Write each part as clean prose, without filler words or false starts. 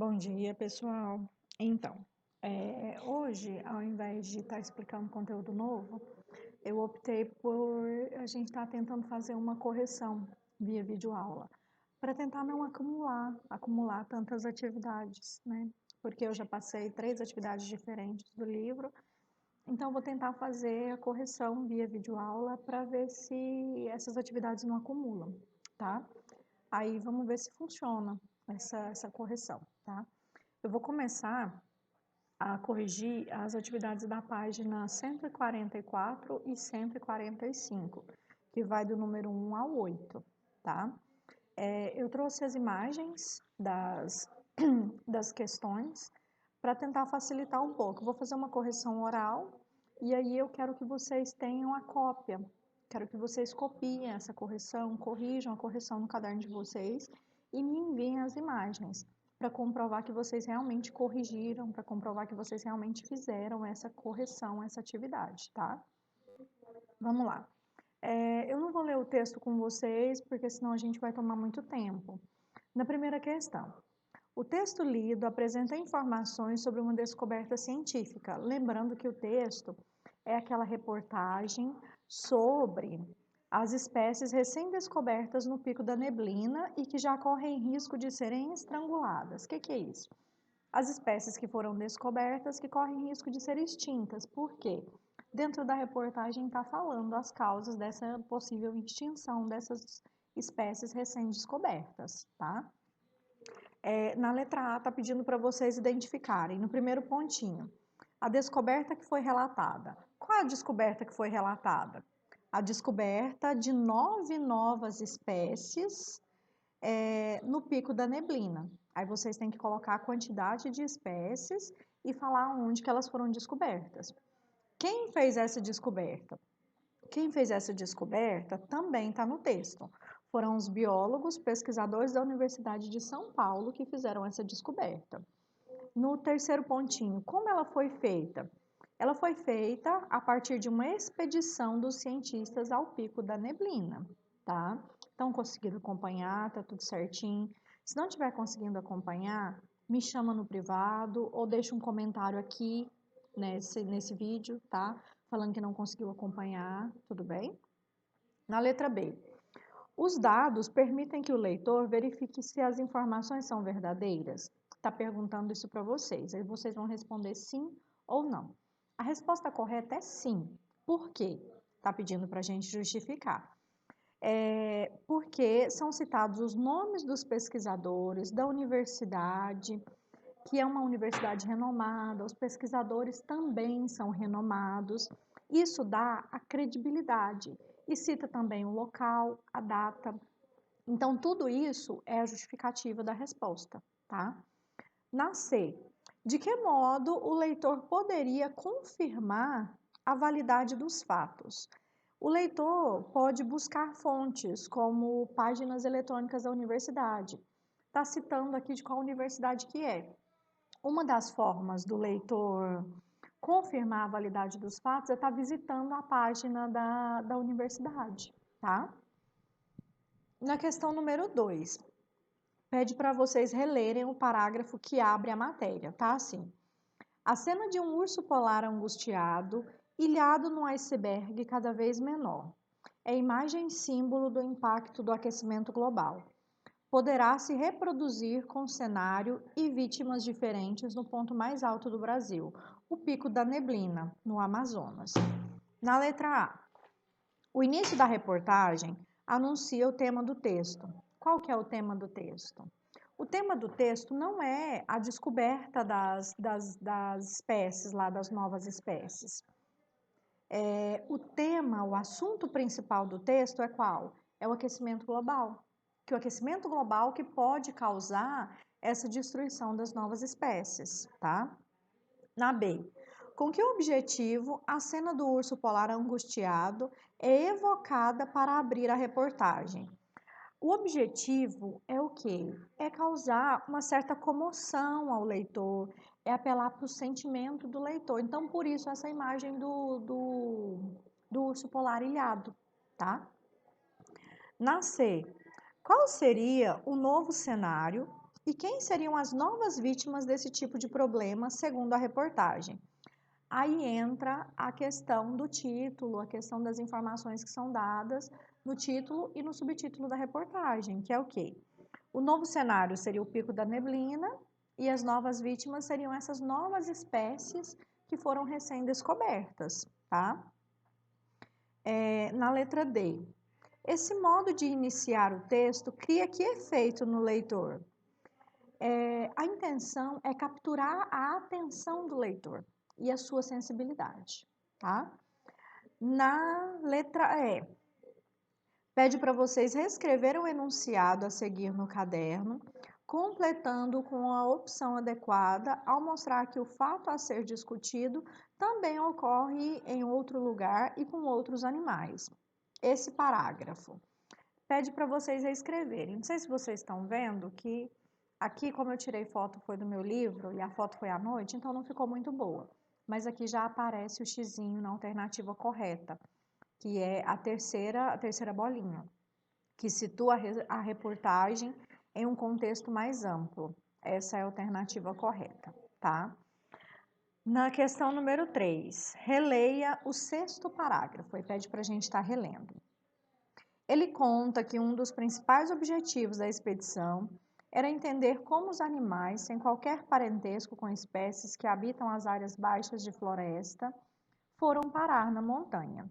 Bom dia, pessoal. Então, hoje, ao invés de estar explicando conteúdo novo, eu optei por a gente estar tentando fazer uma correção via videoaula, para tentar não acumular tantas atividades, né? Porque eu já passei 3 atividades diferentes do livro, então eu vou tentar fazer a correção via videoaula para ver se essas atividades não acumulam, tá? Aí vamos ver se funciona essa correção, tá? Eu vou começar a corrigir as atividades da página 144 e 145, que vai do número 1 ao 8, tá? Eu trouxe as imagens das questões para tentar facilitar um pouco. Vou fazer uma correção oral e aí eu quero que vocês tenham a cópia. Quero que vocês copiem essa correção, corrijam a correção no caderno de vocês e me enviem as imagens para comprovar que vocês realmente corrigiram, para comprovar que vocês realmente fizeram essa correção, essa atividade, tá? Vamos lá. Eu não vou ler o texto com vocês, porque senão a gente vai tomar muito tempo. Na primeira questão, o texto lido apresenta informações sobre uma descoberta científica. Lembrando que o texto é aquela reportagem sobre as espécies recém-descobertas no Pico da Neblina e que já correm risco de serem estranguladas. O que é isso? As espécies que foram descobertas que correm risco de ser extintas. Por quê? Dentro da reportagem está falando as causas dessa possível extinção dessas espécies recém-descobertas, tá? Na letra A está pedindo para vocês identificarem, no primeiro pontinho, a descoberta que foi relatada. Qual é a descoberta que foi relatada? A descoberta de 9 novas espécies no Pico da Neblina. Aí vocês têm que colocar a quantidade de espécies e falar onde que elas foram descobertas. Quem fez essa descoberta? Quem fez essa descoberta também está no texto. Foram os biólogos, pesquisadores da Universidade de São Paulo que fizeram essa descoberta. No terceiro pontinho, como ela foi feita? Ela foi feita a partir de uma expedição dos cientistas ao Pico da Neblina, tá? Então, conseguiram acompanhar, tá tudo certinho. Se não estiver conseguindo acompanhar, me chama no privado ou deixa um comentário aqui nesse vídeo, tá? Falando que não conseguiu acompanhar, tudo bem? Na letra B, os dados permitem que o leitor verifique se as informações são verdadeiras? Está perguntando isso para vocês. Aí vocês vão responder sim ou não. A resposta correta é sim. Por quê? Está pedindo para a gente justificar. Porque são citados os nomes dos pesquisadores, da universidade, que é uma universidade renomada, os pesquisadores também são renomados. Isso dá a credibilidade e cita também o local, a data. Então, tudo isso é a justificativa da resposta, tá? Na C, de que modo o leitor poderia confirmar a validade dos fatos? O leitor pode buscar fontes, como páginas eletrônicas da universidade. Está citando aqui de qual universidade que é. Uma das formas do leitor confirmar a validade dos fatos é estar visitando a página da universidade, tá? Na questão número 2, pede para vocês relerem o parágrafo que abre a matéria, tá? Assim, a cena de um urso polar angustiado, ilhado num iceberg cada vez menor. É imagem símbolo do impacto do aquecimento global. Poderá se reproduzir com cenário e vítimas diferentes no ponto mais alto do Brasil, o Pico da Neblina, no Amazonas. Na letra A, o início da reportagem anuncia o tema do texto. Qual que é o tema do texto? O tema do texto não é a descoberta das espécies, lá das novas espécies. O tema, o assunto principal do texto é qual? É o aquecimento global. Que o aquecimento global que pode causar essa destruição das novas espécies, tá? Na B, com que objetivo a cena do urso polar angustiado é evocada para abrir a reportagem? O objetivo é o quê? É causar uma certa comoção ao leitor, é apelar para o sentimento do leitor. Então, por isso, essa imagem do urso polar ilhado, tá? Na C, qual seria o novo cenário E quem seriam as novas vítimas desse tipo de problema, segundo a reportagem? Aí entra a questão do título, a questão das informações que são dadas no título e no subtítulo da reportagem, que é o quê? O novo cenário seria o pico da neblina e as novas vítimas seriam essas novas espécies que foram recém-descobertas, tá? Na letra D. Esse modo de iniciar o texto cria que efeito no leitor? A intenção é capturar a atenção do leitor e a sua sensibilidade, tá? Na letra E, pede para vocês reescrever o enunciado a seguir no caderno, completando com a opção adequada ao mostrar que o fato a ser discutido também ocorre em outro lugar e com outros animais. Esse parágrafo pede para vocês reescreverem. Não sei se vocês estão vendo que aqui, como eu tirei foto, foi do meu livro e a foto foi à noite, então não ficou muito boa. Mas aqui já aparece o xizinho na alternativa correta, que é a terceira bolinha, que situa a reportagem em um contexto mais amplo. Essa é a alternativa correta, tá? Na questão número 3, releia o 6º parágrafo, e pede para a gente estar relendo. Ele conta que um dos principais objetivos da expedição era entender como os animais, sem qualquer parentesco com espécies que habitam as áreas baixas de floresta, foram parar na montanha.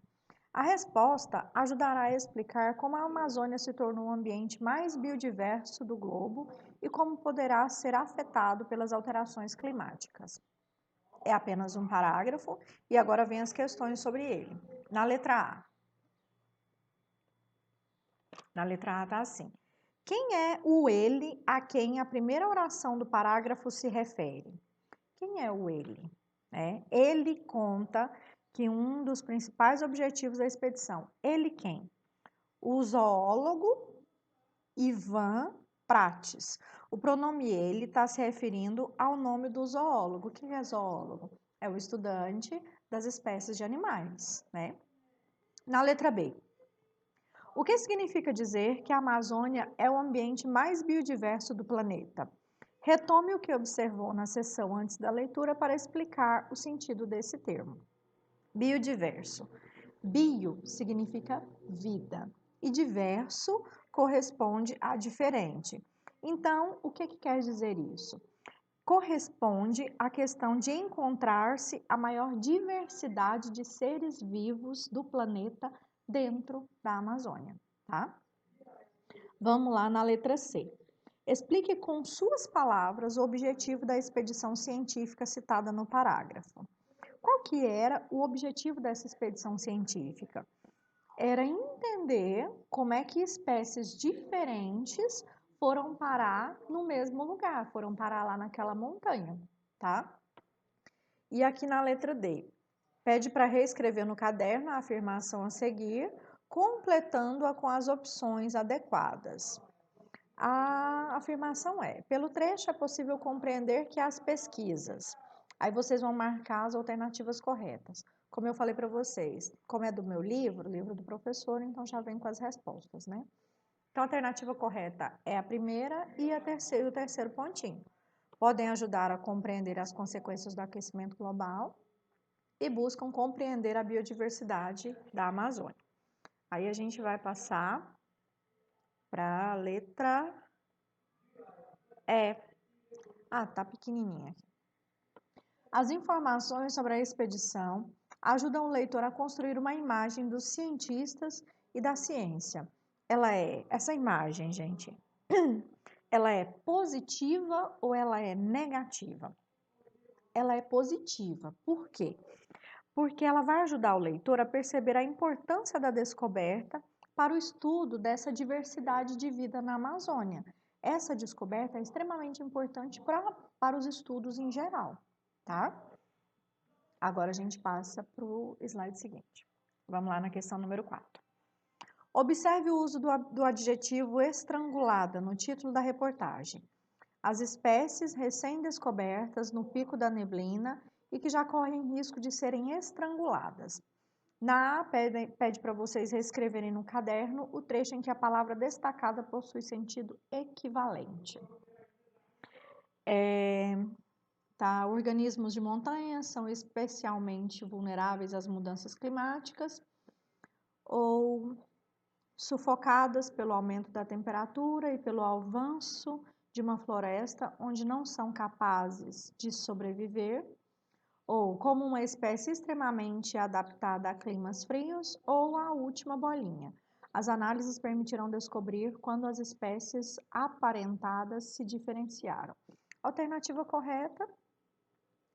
A resposta ajudará a explicar como a Amazônia se tornou o ambiente mais biodiverso do globo e como poderá ser afetado pelas alterações climáticas. É apenas um parágrafo e agora vem as questões sobre ele. Na letra A. Na letra A está assim. Quem é o ele a quem a primeira oração do parágrafo se refere? Quem é o ele? Ele conta que um dos principais objetivos da expedição. Ele quem? O zoólogo Ivan Prates. O pronome ele está se referindo ao nome do zoólogo. Quem é zoólogo? É o estudante das espécies de animais, né? Na letra B. O que significa dizer que a Amazônia é o ambiente mais biodiverso do planeta? Retome o que observou na sessão antes da leitura para explicar o sentido desse termo. Biodiverso. Bio significa vida e diverso corresponde a diferente. Então, o que quer dizer isso? Corresponde à questão de encontrar-se a maior diversidade de seres vivos do planeta dentro da Amazônia, tá? Vamos lá na letra C. Explique com suas palavras o objetivo da expedição científica citada no parágrafo. Qual que era o objetivo dessa expedição científica? Era entender como é que espécies diferentes foram parar no mesmo lugar, foram parar lá naquela montanha, tá? E aqui na letra D, pede para reescrever no caderno a afirmação a seguir, completando-a com as opções adequadas. A afirmação é: pelo trecho é possível compreender que as pesquisas. Aí vocês vão marcar as alternativas corretas. Como eu falei para vocês, como é do meu livro, livro do professor, então já vem com as respostas, né? Então a alternativa correta é a primeira e o terceiro pontinho. Podem ajudar a compreender as consequências do aquecimento global e buscam compreender a biodiversidade da Amazônia. Aí a gente vai passar para a letra E. Ah, tá pequenininha. As informações sobre a expedição ajudam o leitor a construir uma imagem dos cientistas e da ciência. Essa imagem, gente, ela é positiva ou ela é negativa? Ela é positiva. Por quê? Porque ela vai ajudar o leitor a perceber a importância da descoberta para o estudo dessa diversidade de vida na Amazônia. Essa descoberta é extremamente importante para os estudos em geral, tá? Agora a gente passa para o slide seguinte. Vamos lá na questão número 4. Observe o uso do adjetivo estrangulada no título da reportagem. As espécies recém-descobertas no pico da neblina e que já correm risco de serem estranguladas. Na A, pede para vocês reescreverem no caderno o trecho em que a palavra destacada possui sentido equivalente. Tá? Organismos de montanha são especialmente vulneráveis às mudanças climáticas ou sufocadas pelo aumento da temperatura e pelo avanço de uma floresta onde não são capazes de sobreviver, ou como uma espécie extremamente adaptada a climas frios, ou a última bolinha. As análises permitiram descobrir quando as espécies aparentadas se diferenciaram. A alternativa correta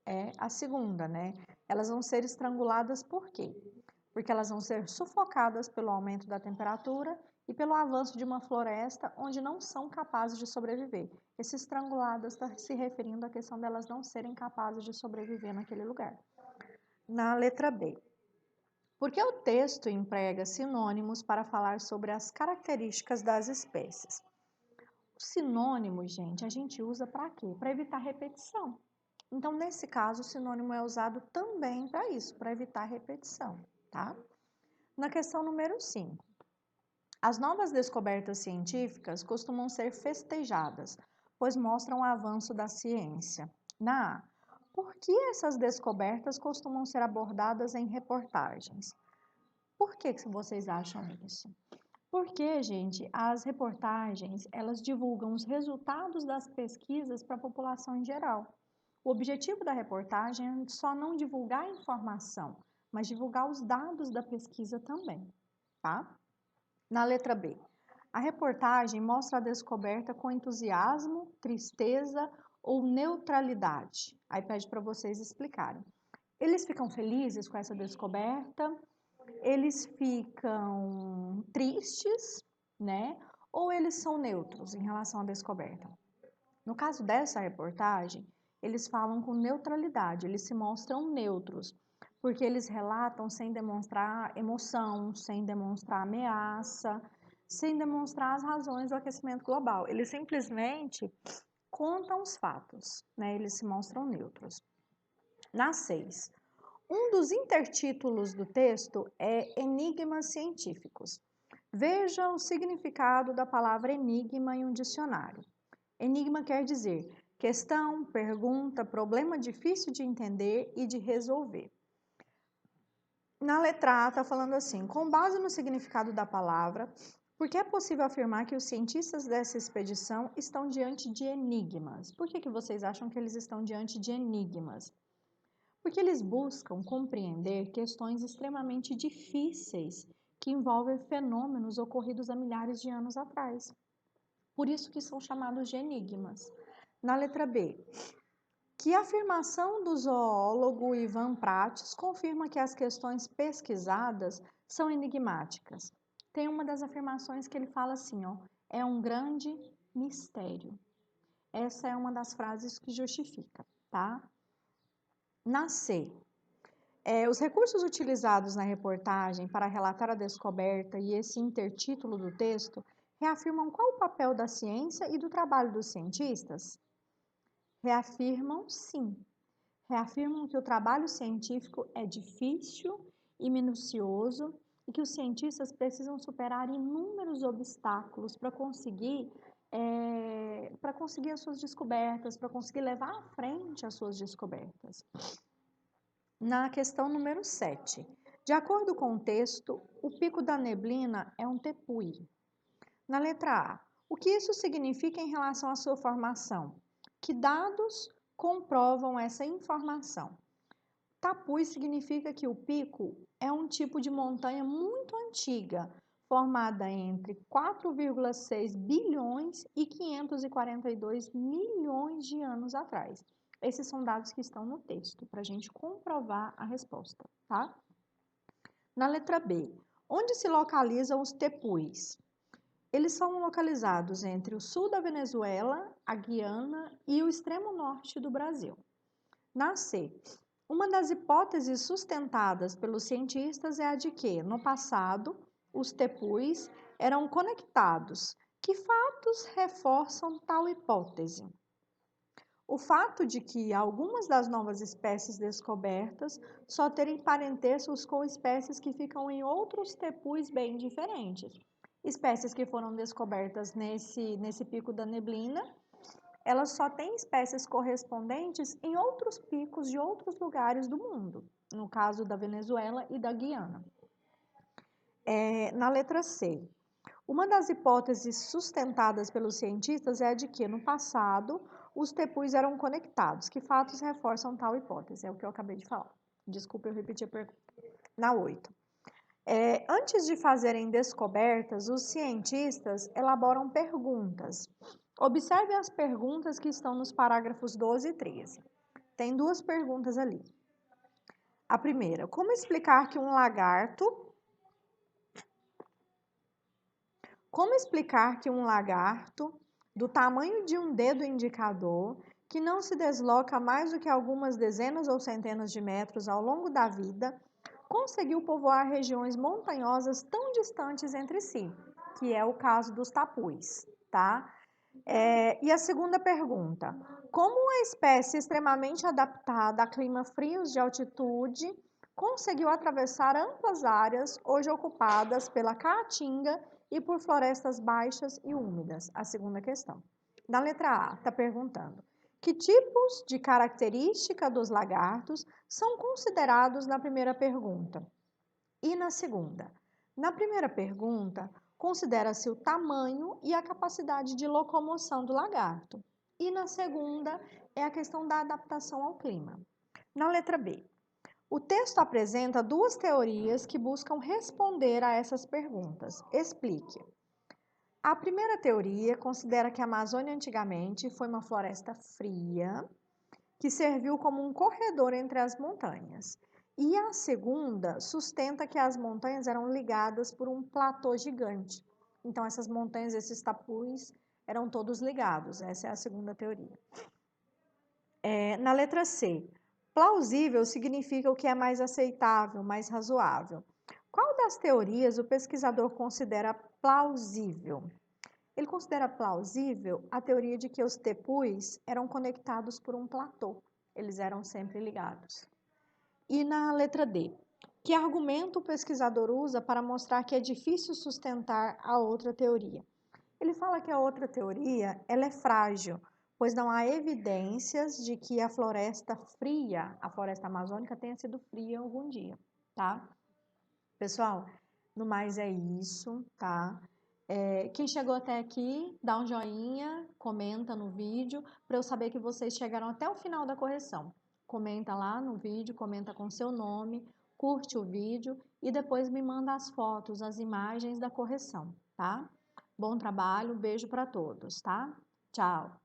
é a segunda, né? Elas vão ser estranguladas por quê? Porque elas vão ser sufocadas pelo aumento da temperatura e pelo avanço de uma floresta onde não são capazes de sobreviver. Esse estranguladas está se referindo à questão delas não serem capazes de sobreviver naquele lugar. Na letra B. Por que o texto emprega sinônimos para falar sobre as características das espécies? O sinônimo, gente, a gente usa para quê? Para evitar repetição. Então, nesse caso, o sinônimo é usado também para isso, para evitar repetição, tá? Na questão número 5. As novas descobertas científicas costumam ser festejadas, pois mostram o avanço da ciência. Na A. Por que essas descobertas costumam ser abordadas em reportagens? Por que vocês acham isso? Porque, gente, as reportagens, elas divulgam os resultados das pesquisas para a população em geral. O objetivo da reportagem é só não divulgar a informação, mas divulgar os dados da pesquisa também, tá? Na letra B, a reportagem mostra a descoberta com entusiasmo, tristeza ou neutralidade. Aí pede para vocês explicarem. Eles ficam felizes com essa descoberta? Eles ficam tristes, né? Ou eles são neutros em relação à descoberta? No caso dessa reportagem, eles falam com neutralidade, eles se mostram neutros, porque eles relatam sem demonstrar emoção, sem demonstrar ameaça, sem demonstrar as razões do aquecimento global. Eles simplesmente contam os fatos, né? Eles se mostram neutros. Na 6. Um dos intertítulos do texto é Enigmas Científicos. Veja o significado da palavra enigma em um dicionário. Enigma quer dizer questão, pergunta, problema difícil de entender e de resolver. Na letra A está falando assim, com base no significado da palavra, por que é possível afirmar que os cientistas dessa expedição estão diante de enigmas? Por que vocês acham que eles estão diante de enigmas? Porque eles buscam compreender questões extremamente difíceis que envolvem fenômenos ocorridos há milhares de anos atrás. Por isso que são chamados de enigmas. Na letra B, que afirmação do zoólogo Ivan Prates confirma que as questões pesquisadas são enigmáticas? Tem uma das afirmações que ele fala assim, ó, é um grande mistério. Essa é uma das frases que justifica, tá? Na C, os recursos utilizados na reportagem para relatar a descoberta e esse intertítulo do texto reafirmam qual o papel da ciência e do trabalho dos cientistas? Reafirmam sim. Reafirmam que o trabalho científico é difícil e minucioso e que os cientistas precisam superar inúmeros obstáculos para conseguir as suas descobertas, para conseguir levar à frente as suas descobertas. Na questão número 7, de acordo com o texto, o pico da neblina é um tepui. Na letra A, o que isso significa em relação à sua formação? Que dados comprovam essa informação? Tepui significa que o pico é um tipo de montanha muito antiga, formada entre 4,6 bilhões e 542 milhões de anos atrás. Esses são dados que estão no texto, para a gente comprovar a resposta, tá? Na letra B, onde se localizam os tepuis? Eles são localizados entre o sul da Venezuela, a Guiana e o extremo norte do Brasil. Na C, uma das hipóteses sustentadas pelos cientistas é a de que, no passado, os tepuis eram conectados. Que fatos reforçam tal hipótese? O fato de que algumas das novas espécies descobertas só terem parentescos com espécies que ficam em outros tepuis bem diferentes. Espécies que foram descobertas nesse pico da neblina elas só têm espécies correspondentes em outros picos de outros lugares do mundo, no caso da Venezuela e da Guiana. Na letra C, uma das hipóteses sustentadas pelos cientistas é a de que, no passado, os tepus eram conectados. Que fatos reforçam tal hipótese? É o que eu acabei de falar. Desculpa, eu repeti a pergunta. Na 8. Antes de fazerem descobertas, os cientistas elaboram perguntas. Observe as perguntas que estão nos parágrafos 12 e 13. Tem duas perguntas ali. A primeira, como explicar que um lagarto do tamanho de um dedo indicador, que não se desloca mais do que algumas dezenas ou centenas de metros ao longo da vida, conseguiu povoar regiões montanhosas tão distantes entre si, que é o caso dos tapus, tá? E a segunda pergunta, como uma espécie extremamente adaptada a climas frios de altitude conseguiu atravessar amplas áreas hoje ocupadas pela caatinga e por florestas baixas e úmidas? A segunda questão. Na letra A, está perguntando, que tipos de característica dos lagartos são considerados na primeira pergunta? E na segunda? Na primeira pergunta, considera-se o tamanho e a capacidade de locomoção do lagarto. E na segunda, é a questão da adaptação ao clima. Na letra B, o texto apresenta duas teorias que buscam responder a essas perguntas. Explique. A primeira teoria considera que a Amazônia antigamente foi uma floresta fria que serviu como um corredor entre as montanhas. E a segunda sustenta que as montanhas eram ligadas por um platô gigante. Então, essas montanhas, esses tapus, eram todos ligados. Essa é a segunda teoria. Na letra C, plausível significa o que é mais aceitável, mais razoável. Qual das teorias o pesquisador considera plausível? Ele considera plausível a teoria de que os tepus eram conectados por um platô. Eles eram sempre ligados. E na letra D, que argumento o pesquisador usa para mostrar que é difícil sustentar a outra teoria? Ele fala que a outra teoria ela é frágil, pois não há evidências de que a floresta fria, a floresta amazônica, tenha sido fria algum dia, tá? Pessoal, no mais é isso, tá? Quem chegou até aqui, dá um joinha, comenta no vídeo, para eu saber que vocês chegaram até o final da correção. Comenta lá no vídeo, comenta com seu nome, curte o vídeo e depois me manda as fotos, as imagens da correção, tá? Bom trabalho, beijo para todos, tá? Tchau!